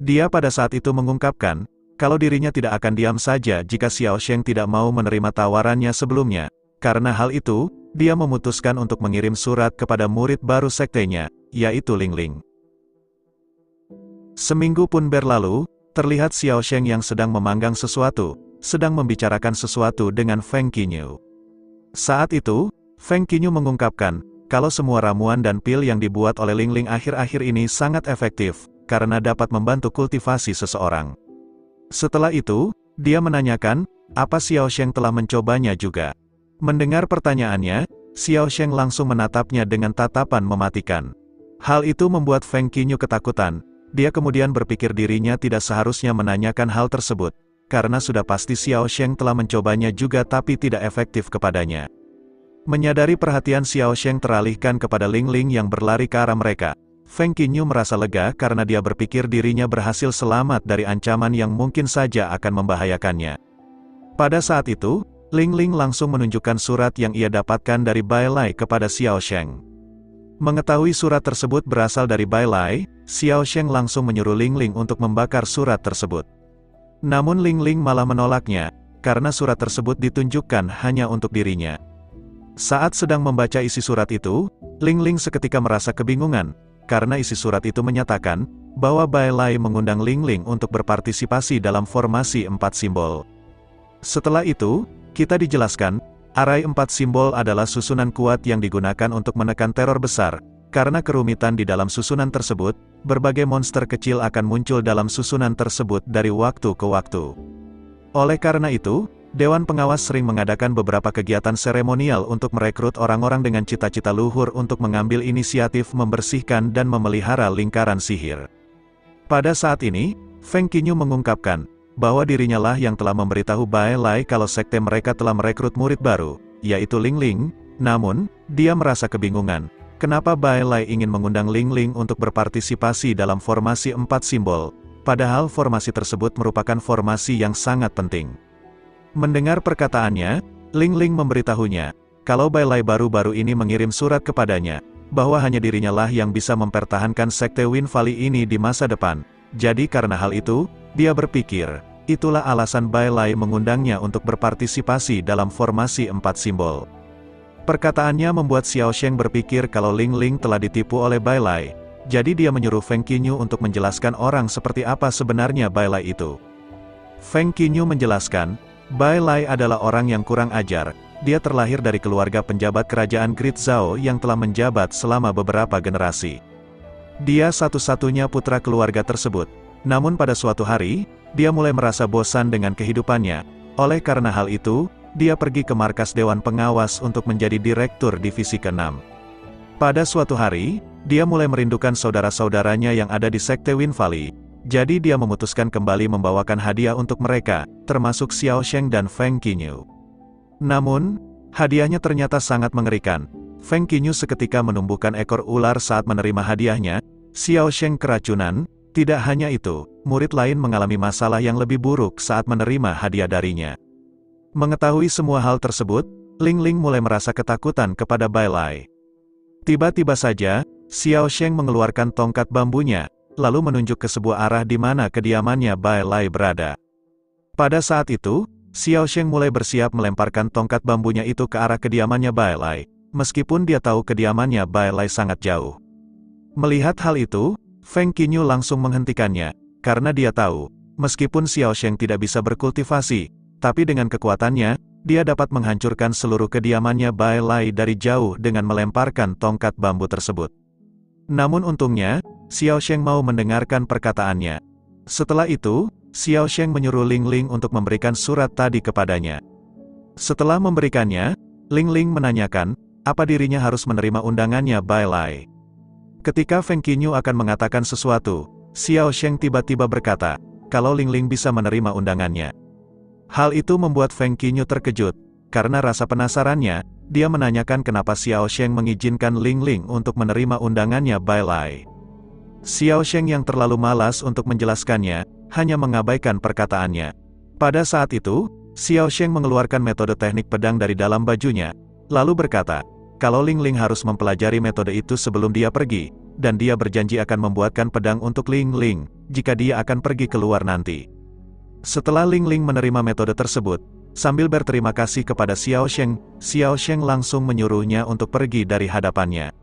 Dia pada saat itu mengungkapkan, kalau dirinya tidak akan diam saja jika Xiao Sheng tidak mau menerima tawarannya sebelumnya. Karena hal itu, dia memutuskan untuk mengirim surat kepada murid baru sektenya, yaitu Ling Ling. Seminggu pun berlalu, terlihat Xiao Sheng yang sedang memanggang sesuatu, sedang membicarakan sesuatu dengan Feng Qinyu. Saat itu, Feng Qinyu mengungkapkan, kalau semua ramuan dan pil yang dibuat oleh Ling Ling akhir-akhir ini sangat efektif, karena dapat membantu kultivasi seseorang. Setelah itu, dia menanyakan, apa Xiao Sheng telah mencobanya juga. Mendengar pertanyaannya, Xiao Sheng langsung menatapnya dengan tatapan mematikan. Hal itu membuat Feng Qinyu ketakutan. Dia kemudian berpikir dirinya tidak seharusnya menanyakan hal tersebut, karena sudah pasti Xiao Sheng telah mencobanya juga tapi tidak efektif kepadanya. Menyadari perhatian Xiao Sheng teralihkan kepada Ling Ling yang berlari ke arah mereka, Feng Qinyu merasa lega karena dia berpikir dirinya berhasil selamat dari ancaman yang mungkin saja akan membahayakannya. Pada saat itu, Ling Ling langsung menunjukkan surat yang ia dapatkan dari Bai Lai kepada Xiao Sheng. Mengetahui surat tersebut berasal dari Bai Lai, Xiao Sheng langsung menyuruh Ling Ling untuk membakar surat tersebut. Namun Ling Ling malah menolaknya, karena surat tersebut ditunjukkan hanya untuk dirinya. Saat sedang membaca isi surat itu, Ling Ling seketika merasa kebingungan, karena isi surat itu menyatakan, bahwa Bai Lai mengundang Ling Ling untuk berpartisipasi dalam formasi 4 simbol. Setelah itu, kita dijelaskan, arai 4 simbol adalah susunan kuat yang digunakan untuk menekan teror besar. Karena kerumitan di dalam susunan tersebut, berbagai monster kecil akan muncul dalam susunan tersebut dari waktu ke waktu. Oleh karena itu, Dewan Pengawas sering mengadakan beberapa kegiatan seremonial untuk merekrut orang-orang dengan cita-cita luhur untuk mengambil inisiatif membersihkan dan memelihara lingkaran sihir. Pada saat ini, Feng Qinyu mengungkapkan, bahwa dirinya lah yang telah memberitahu Bai Lai kalau sekte mereka telah merekrut murid baru, yaitu Ling Ling. Namun, dia merasa kebingungan, kenapa Bai Lai ingin mengundang Ling Ling untuk berpartisipasi dalam formasi 4 simbol, padahal formasi tersebut merupakan formasi yang sangat penting. Mendengar perkataannya, Ling Ling memberitahunya, kalau Bai Lai baru-baru ini mengirim surat kepadanya, bahwa hanya dirinya lah yang bisa mempertahankan sekte Wind Valley ini di masa depan. Jadi karena hal itu, dia berpikir, itulah alasan Bai Lai mengundangnya untuk berpartisipasi dalam formasi 4 simbol. Perkataannya membuat Xiao Sheng berpikir kalau Ling Ling telah ditipu oleh Bai Lai. Jadi dia menyuruh Feng Qinyu untuk menjelaskan orang seperti apa sebenarnya Bai Lai itu. Feng Qinyu menjelaskan, Bai Lai adalah orang yang kurang ajar. Dia terlahir dari keluarga penjabat kerajaan Great Zhao yang telah menjabat selama beberapa generasi. Dia satu-satunya putra keluarga tersebut. Namun pada suatu hari, dia mulai merasa bosan dengan kehidupannya. Oleh karena hal itu, dia pergi ke markas Dewan Pengawas untuk menjadi direktur divisi ke-6. Pada suatu hari, dia mulai merindukan saudara-saudaranya yang ada di sekte Wind Valley. Jadi dia memutuskan kembali membawakan hadiah untuk mereka, termasuk Xiao Sheng dan Feng Qinyu. Namun, hadiahnya ternyata sangat mengerikan. Feng Qinyu seketika menumbuhkan ekor ular saat menerima hadiahnya. Xiao Sheng keracunan. Tidak hanya itu, murid lain mengalami masalah yang lebih buruk saat menerima hadiah darinya. Mengetahui semua hal tersebut, Ling Ling mulai merasa ketakutan kepada Bai Lai. Tiba-tiba saja, Xiao Sheng mengeluarkan tongkat bambunya, lalu menunjuk ke sebuah arah di mana kediamannya Bai Lai berada. Pada saat itu, Xiao Sheng mulai bersiap melemparkan tongkat bambunya itu ke arah kediamannya Bai Lai, meskipun dia tahu kediamannya Bai Lai sangat jauh. Melihat hal itu, Feng Qinyu langsung menghentikannya, karena dia tahu, meskipun Xiao Sheng tidak bisa berkultivasi, tapi dengan kekuatannya, dia dapat menghancurkan seluruh kediamannya Bai Lai dari jauh dengan melemparkan tongkat bambu tersebut. Namun untungnya, Xiao Sheng mau mendengarkan perkataannya. Setelah itu, Xiao Sheng menyuruh Ling Ling untuk memberikan surat tadi kepadanya. Setelah memberikannya, Ling Ling menanyakan, apa dirinya harus menerima undangannya Bai Lai. Ketika Feng Qinyu akan mengatakan sesuatu, Xiao Sheng tiba-tiba berkata, kalau Ling Ling bisa menerima undangannya. Hal itu membuat Feng Qinyu terkejut. Karena rasa penasarannya, dia menanyakan kenapa Xiao Sheng mengizinkan Ling Ling untuk menerima undangannya Bai Lai. Xiao Sheng yang terlalu malas untuk menjelaskannya, hanya mengabaikan perkataannya. Pada saat itu, Xiao Sheng mengeluarkan metode teknik pedang dari dalam bajunya, lalu berkata, kalau Ling Ling harus mempelajari metode itu sebelum dia pergi, dan dia berjanji akan membuatkan pedang untuk Ling Ling, jika dia akan pergi keluar nanti. Setelah Ling Ling menerima metode tersebut, sambil berterima kasih kepada Xiao Sheng langsung menyuruhnya untuk pergi dari hadapannya.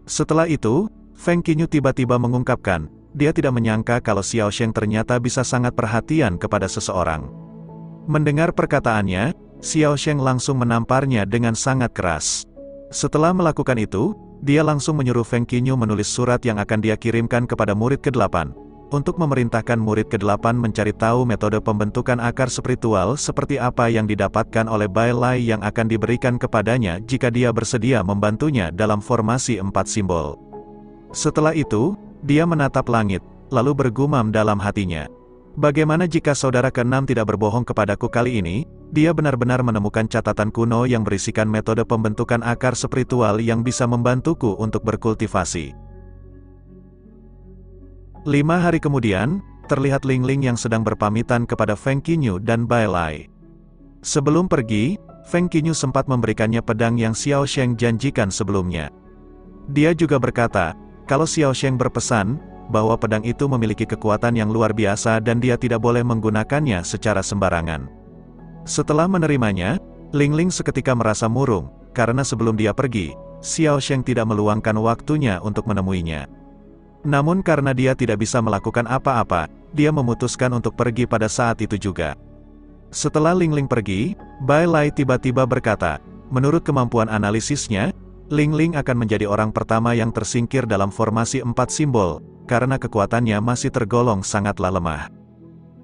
Setelah itu, Feng Qinyu tiba-tiba mengungkapkan, dia tidak menyangka kalau Xiao Sheng ternyata bisa sangat perhatian kepada seseorang. Mendengar perkataannya, Xiao Sheng langsung menamparnya dengan sangat keras. Setelah melakukan itu, dia langsung menyuruh Feng Qinyu menulis surat yang akan dia kirimkan kepada murid ke-8, untuk memerintahkan murid ke-8 mencari tahu metode pembentukan akar spiritual seperti apa yang didapatkan oleh Bai Lai yang akan diberikan kepadanya jika dia bersedia membantunya dalam formasi 4 simbol. Setelah itu, dia menatap langit, lalu bergumam dalam hatinya. Bagaimana jika saudara ke-6 tidak berbohong kepadaku kali ini? Dia benar-benar menemukan catatan kuno yang berisikan metode pembentukan akar spiritual yang bisa membantuku untuk berkultivasi. 5 hari kemudian, terlihat Ling Ling yang sedang berpamitan kepada Feng Qinyu dan Bai Lai. Sebelum pergi, Feng Qinyu sempat memberikannya pedang yang Xiao Sheng janjikan sebelumnya. Dia juga berkata, kalau Xiao Sheng berpesan, bahwa pedang itu memiliki kekuatan yang luar biasa dan dia tidak boleh menggunakannya secara sembarangan. Setelah menerimanya, Ling Ling seketika merasa murung, karena sebelum dia pergi, Xiao Sheng tidak meluangkan waktunya untuk menemuinya. Namun karena dia tidak bisa melakukan apa-apa, dia memutuskan untuk pergi pada saat itu juga. Setelah Ling Ling pergi, Bai Lai tiba-tiba berkata, menurut kemampuan analisisnya, Ling Ling akan menjadi orang pertama yang tersingkir dalam formasi 4 simbol, karena kekuatannya masih tergolong sangatlah lemah.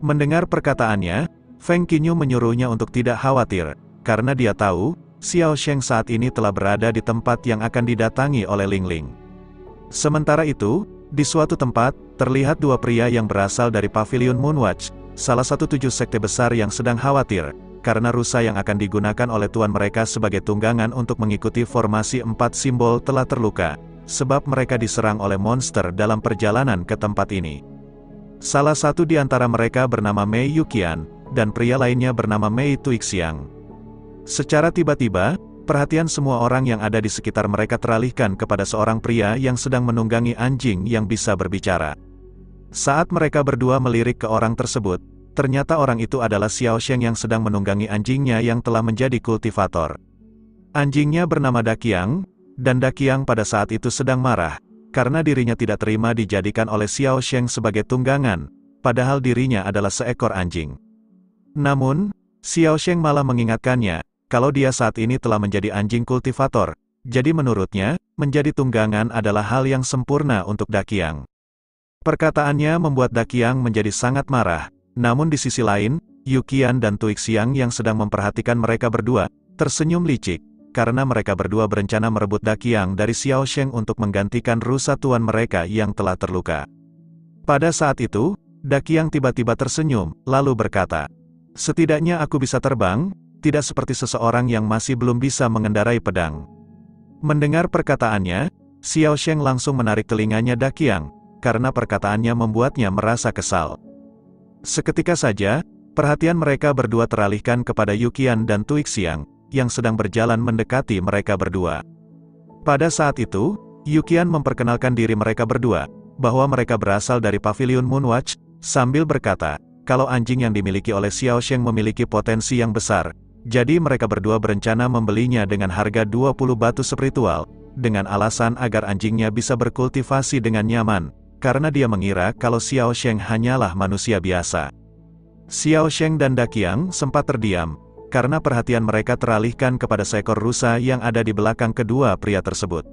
Mendengar perkataannya, Feng Qinyu menyuruhnya untuk tidak khawatir, karena dia tahu, Xiao Sheng saat ini telah berada di tempat yang akan didatangi oleh Ling Ling. Sementara itu, di suatu tempat, terlihat 2 pria yang berasal dari Pavilion Moonwatch, salah satu 7 sekte besar yang sedang khawatir, karena rusa yang akan digunakan oleh tuan mereka sebagai tunggangan untuk mengikuti formasi 4 simbol telah terluka, sebab mereka diserang oleh monster dalam perjalanan ke tempat ini. Salah satu di antara mereka bernama Mei Yuqian, dan pria lainnya bernama Mei Tuixiang. Secara tiba-tiba, perhatian semua orang yang ada di sekitar mereka teralihkan kepada seorang pria yang sedang menunggangi anjing yang bisa berbicara. Saat mereka berdua melirik ke orang tersebut, ternyata orang itu adalah Xiao Sheng yang sedang menunggangi anjingnya yang telah menjadi kultivator. Anjingnya bernama Daqiang, dan Daqiang pada saat itu sedang marah, karena dirinya tidak terima dijadikan oleh Xiao Sheng sebagai tunggangan, padahal dirinya adalah seekor anjing. Namun, Xiao Sheng malah mengingatkannya, kalau dia saat ini telah menjadi anjing kultivator, jadi menurutnya, menjadi tunggangan adalah hal yang sempurna untuk Daqiang. Perkataannya membuat Daqiang menjadi sangat marah, namun di sisi lain, Yu Qian dan Tui Xiang yang sedang memperhatikan mereka berdua, tersenyum licik, karena mereka berdua berencana merebut Daqiang dari Xiao Sheng untuk menggantikan rusa tuan mereka yang telah terluka. Pada saat itu, Daqiang tiba-tiba tersenyum, lalu berkata, "Setidaknya aku bisa terbang, tidak seperti seseorang yang masih belum bisa mengendarai pedang." Mendengar perkataannya, Xiao Sheng langsung menarik telinganya Daqiang, karena perkataannya membuatnya merasa kesal. Seketika saja, perhatian mereka berdua teralihkan kepada Yu Qian dan Tui Xiang, yang sedang berjalan mendekati mereka berdua. Pada saat itu, Yu Qian memperkenalkan diri mereka berdua, bahwa mereka berasal dari Pavilion Moonwatch, sambil berkata, kalau anjing yang dimiliki oleh Xiao Sheng memiliki potensi yang besar, jadi mereka berdua berencana membelinya dengan harga 20 batu spiritual, dengan alasan agar anjingnya bisa berkultivasi dengan nyaman, karena dia mengira kalau Xiao Sheng hanyalah manusia biasa. Xiao Sheng dan Daqiang sempat terdiam, karena perhatian mereka teralihkan kepada seekor rusa yang ada di belakang kedua pria tersebut.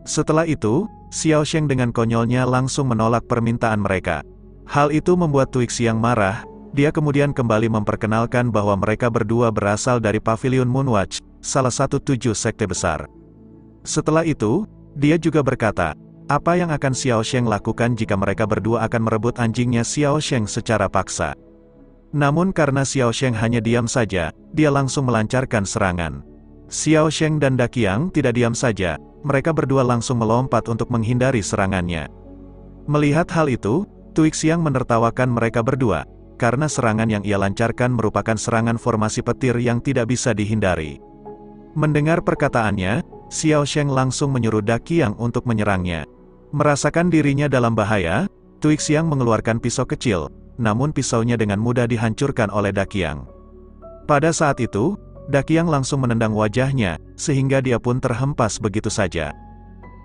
Setelah itu, Xiao Sheng dengan konyolnya langsung menolak permintaan mereka. Hal itu membuat Tui Xiang marah, dia kemudian kembali memperkenalkan bahwa mereka berdua berasal dari Pavilion Moonwatch, salah satu 7 sekte besar. Setelah itu, dia juga berkata, apa yang akan Xiao Sheng lakukan jika mereka berdua akan merebut anjingnya Xiao Sheng secara paksa. Namun karena Xiao Sheng hanya diam saja, dia langsung melancarkan serangan. Xiao Sheng dan Daqiang tidak diam saja, mereka berdua langsung melompat untuk menghindari serangannya. Melihat hal itu, Tui Xiang menertawakan mereka berdua, karena serangan yang ia lancarkan merupakan serangan formasi petir yang tidak bisa dihindari. Mendengar perkataannya, Xiao Sheng langsung menyuruh Daqiang untuk menyerangnya. Merasakan dirinya dalam bahaya, Tui Xiang mengeluarkan pisau kecil, namun pisaunya dengan mudah dihancurkan oleh Daqiang. Pada saat itu, Daqiang langsung menendang wajahnya, sehingga dia pun terhempas begitu saja.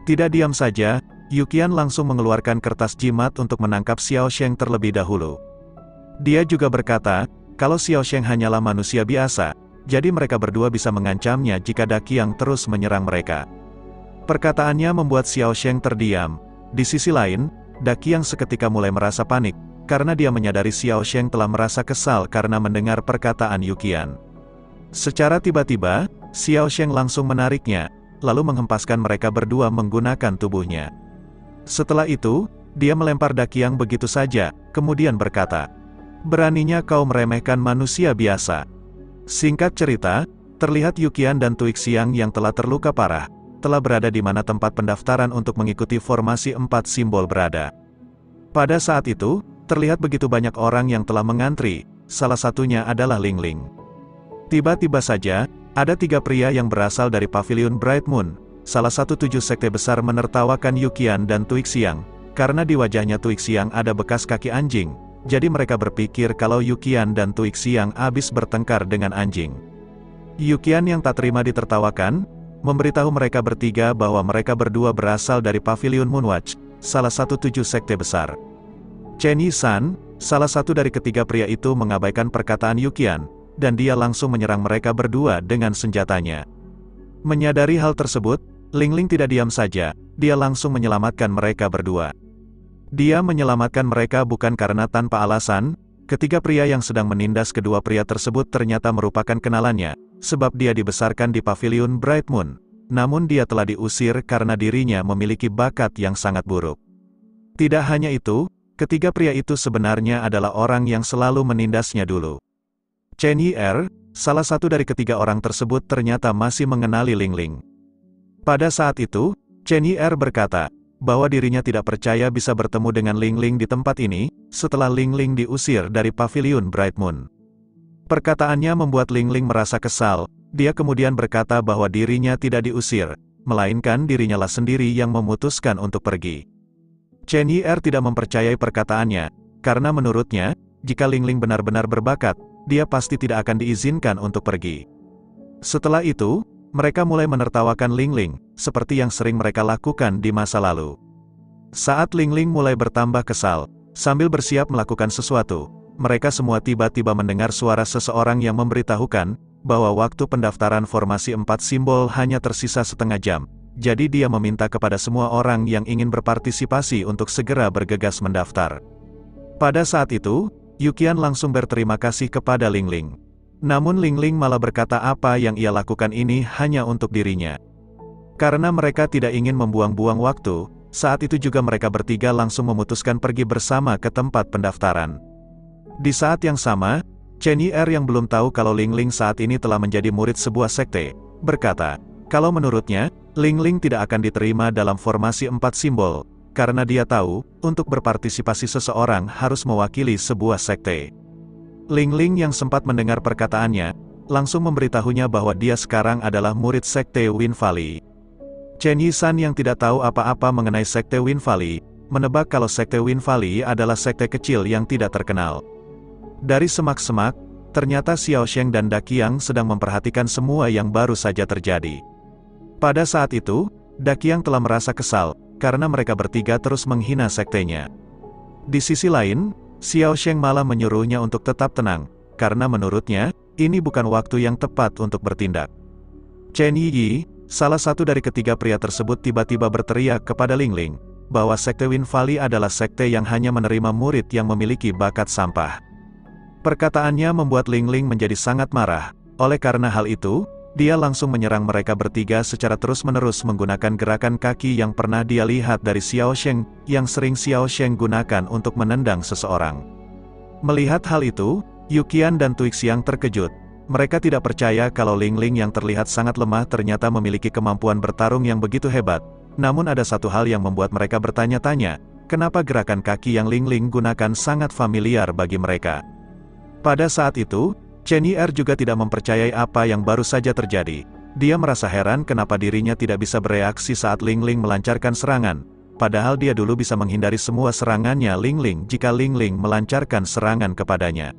Tidak diam saja, Yu Qian langsung mengeluarkan kertas jimat untuk menangkap Xiao Sheng terlebih dahulu. Dia juga berkata, kalau Xiao Sheng hanyalah manusia biasa, jadi mereka berdua bisa mengancamnya jika Daqiang terus menyerang mereka. Perkataannya membuat Xiao Sheng terdiam. Di sisi lain, Daqiang seketika mulai merasa panik, karena dia menyadari Xiao Sheng telah merasa kesal karena mendengar perkataan Yu Qian. Secara tiba-tiba, Xiao Sheng langsung menariknya, lalu menghempaskan mereka berdua menggunakan tubuhnya. Setelah itu, dia melempar Daqiang begitu saja, kemudian berkata, beraninya kau meremehkan manusia biasa. Singkat cerita, terlihat Yu Qian dan Tui Xiang yang telah terluka parah, telah berada di mana tempat pendaftaran untuk mengikuti formasi 4 simbol berada. Pada saat itu, terlihat begitu banyak orang yang telah mengantri, salah satunya adalah Ling Ling. Tiba-tiba saja, ada 3 pria yang berasal dari Pavilion Bright Moon, salah satu 7 sekte besar menertawakan Yu Qian dan Tui Xiang, karena di wajahnya Tui Xiang ada bekas kaki anjing, jadi mereka berpikir kalau Yu Qian dan Tui Xiang habis bertengkar dengan anjing. Yu Qian yang tak terima ditertawakan, memberitahu mereka bertiga bahwa mereka berdua berasal dari Pavilion Moonwatch, salah satu 7 sekte besar. Chen Yi-san, salah satu dari ketiga pria itu mengabaikan perkataan Yu Qian, dan dia langsung menyerang mereka berdua dengan senjatanya. Menyadari hal tersebut, Ling Ling tidak diam saja, dia langsung menyelamatkan mereka berdua. Dia menyelamatkan mereka bukan karena tanpa alasan, ketiga pria yang sedang menindas kedua pria tersebut ternyata merupakan kenalannya, sebab dia dibesarkan di Pavilion Bright Moon, namun dia telah diusir karena dirinya memiliki bakat yang sangat buruk. Tidak hanya itu, ketiga pria itu sebenarnya adalah orang yang selalu menindasnya dulu. Chen Yi-er, salah satu dari ketiga orang tersebut ternyata masih mengenali Ling Ling. Pada saat itu, Chen Yi-er berkata, bahwa dirinya tidak percaya bisa bertemu dengan Ling Ling di tempat ini, setelah Ling Ling diusir dari Pavilion Bright Moon. Perkataannya membuat Ling Ling merasa kesal, dia kemudian berkata bahwa dirinya tidak diusir, melainkan dirinya lah sendiri yang memutuskan untuk pergi. Chen Yi-er tidak mempercayai perkataannya, karena menurutnya, jika Lingling benar-benar berbakat, dia pasti tidak akan diizinkan untuk pergi. Setelah itu, mereka mulai menertawakan Lingling, seperti yang sering mereka lakukan di masa lalu. Saat Lingling mulai bertambah kesal, sambil bersiap melakukan sesuatu, mereka semua tiba-tiba mendengar suara seseorang yang memberitahukan bahwa waktu pendaftaran formasi 4 simbol hanya tersisa setengah jam. Jadi dia meminta kepada semua orang yang ingin berpartisipasi untuk segera bergegas mendaftar. Pada saat itu, Yuqian langsung berterima kasih kepada Lingling. Namun Lingling malah berkata apa yang ia lakukan ini hanya untuk dirinya. Karena mereka tidak ingin membuang-buang waktu, saat itu juga mereka bertiga langsung memutuskan pergi bersama ke tempat pendaftaran. Di saat yang sama, Chen Yi-er yang belum tahu kalau Lingling saat ini telah menjadi murid sebuah sekte, berkata, kalau menurutnya, Lingling tidak akan diterima dalam formasi 4 simbol, karena dia tahu, untuk berpartisipasi seseorang harus mewakili sebuah sekte. Lingling yang sempat mendengar perkataannya, langsung memberitahunya bahwa dia sekarang adalah murid sekte Wind Valley. Chen Yi-san yang tidak tahu apa-apa mengenai sekte Wind Valley, menebak kalau sekte Wind Valley adalah sekte kecil yang tidak terkenal. Dari semak-semak, ternyata Xiao Sheng dan Daqiang sedang memperhatikan semua yang baru saja terjadi. Pada saat itu, Daqiang telah merasa kesal, karena mereka bertiga terus menghina sektenya. Di sisi lain, Xiao Sheng malah menyuruhnya untuk tetap tenang, karena menurutnya, ini bukan waktu yang tepat untuk bertindak. Chen Yi, salah satu dari ketiga pria tersebut tiba-tiba berteriak kepada Lingling, bahwa sekte Wind Valley adalah sekte yang hanya menerima murid yang memiliki bakat sampah. Perkataannya membuat Lingling menjadi sangat marah, oleh karena hal itu, dia langsung menyerang mereka bertiga secara terus-menerus menggunakan gerakan kaki yang pernah dia lihat dari Xiao Sheng, yang sering Xiao Sheng gunakan untuk menendang seseorang. Melihat hal itu, Yuqian dan Tuixiang terkejut. Mereka tidak percaya kalau Lingling yang terlihat sangat lemah ternyata memiliki kemampuan bertarung yang begitu hebat. Namun ada satu hal yang membuat mereka bertanya-tanya, kenapa gerakan kaki yang Lingling gunakan sangat familiar bagi mereka. Pada saat itu, Chen Yi-er juga tidak mempercayai apa yang baru saja terjadi. Dia merasa heran kenapa dirinya tidak bisa bereaksi saat Lingling melancarkan serangan, padahal dia dulu bisa menghindari semua serangannya Lingling jika Lingling melancarkan serangan kepadanya.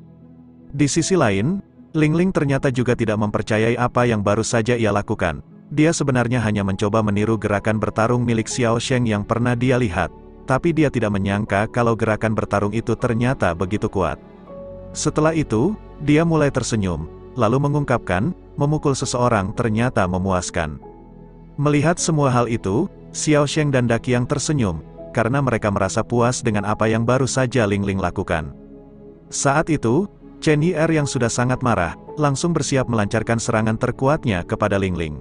Di sisi lain, Lingling ternyata juga tidak mempercayai apa yang baru saja ia lakukan. Dia sebenarnya hanya mencoba meniru gerakan bertarung milik Xiao Sheng yang pernah dia lihat, tapi dia tidak menyangka kalau gerakan bertarung itu ternyata begitu kuat. Setelah itu, dia mulai tersenyum, lalu mengungkapkan, memukul seseorang ternyata memuaskan. Melihat semua hal itu, Xiao Sheng dan Daqiang tersenyum, karena mereka merasa puas dengan apa yang baru saja Lingling lakukan. Saat itu, Chen Yi-er yang sudah sangat marah, langsung bersiap melancarkan serangan terkuatnya kepada Lingling.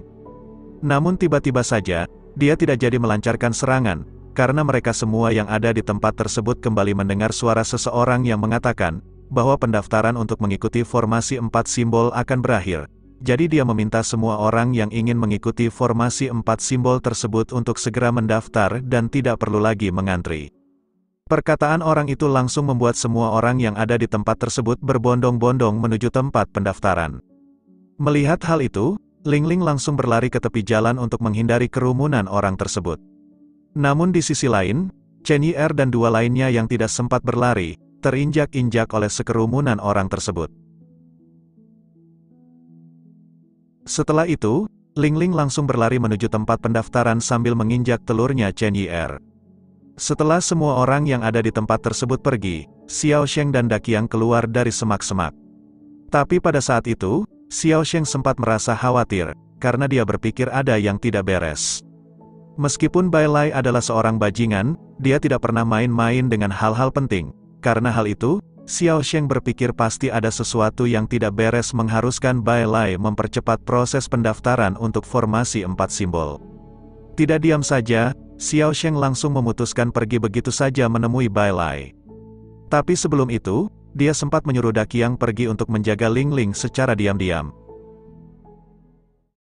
Namun tiba-tiba saja, dia tidak jadi melancarkan serangan, karena mereka semua yang ada di tempat tersebut kembali mendengar suara seseorang yang mengatakan, bahwa pendaftaran untuk mengikuti formasi 4 simbol akan berakhir. Jadi dia meminta semua orang yang ingin mengikuti formasi 4 simbol tersebut untuk segera mendaftar dan tidak perlu lagi mengantri. Perkataan orang itu langsung membuat semua orang yang ada di tempat tersebut berbondong-bondong menuju tempat pendaftaran. Melihat hal itu, Lingling langsung berlari ke tepi jalan untuk menghindari kerumunan orang tersebut. Namun di sisi lain, Chen Yi-er dan dua lainnya yang tidak sempat berlari, terinjak-injak oleh sekerumunan orang tersebut. Setelah itu, Lingling langsung berlari menuju tempat pendaftaran sambil menginjak telurnya Chen Yi-er. Setelah semua orang yang ada di tempat tersebut pergi, Xiao Sheng dan Daqiang keluar dari semak-semak. Tapi pada saat itu, Xiao Sheng sempat merasa khawatir, karena dia berpikir ada yang tidak beres. Meskipun Bai Lai adalah seorang bajingan, dia tidak pernah main-main dengan hal-hal penting. Karena hal itu, Xiao Sheng berpikir pasti ada sesuatu yang tidak beres mengharuskan Bai Lai mempercepat proses pendaftaran untuk formasi 4 simbol. Tidak diam saja, Xiao Sheng langsung memutuskan pergi begitu saja menemui Bai Lai. Tapi sebelum itu, dia sempat menyuruh Daqiang pergi untuk menjaga Lingling secara diam-diam.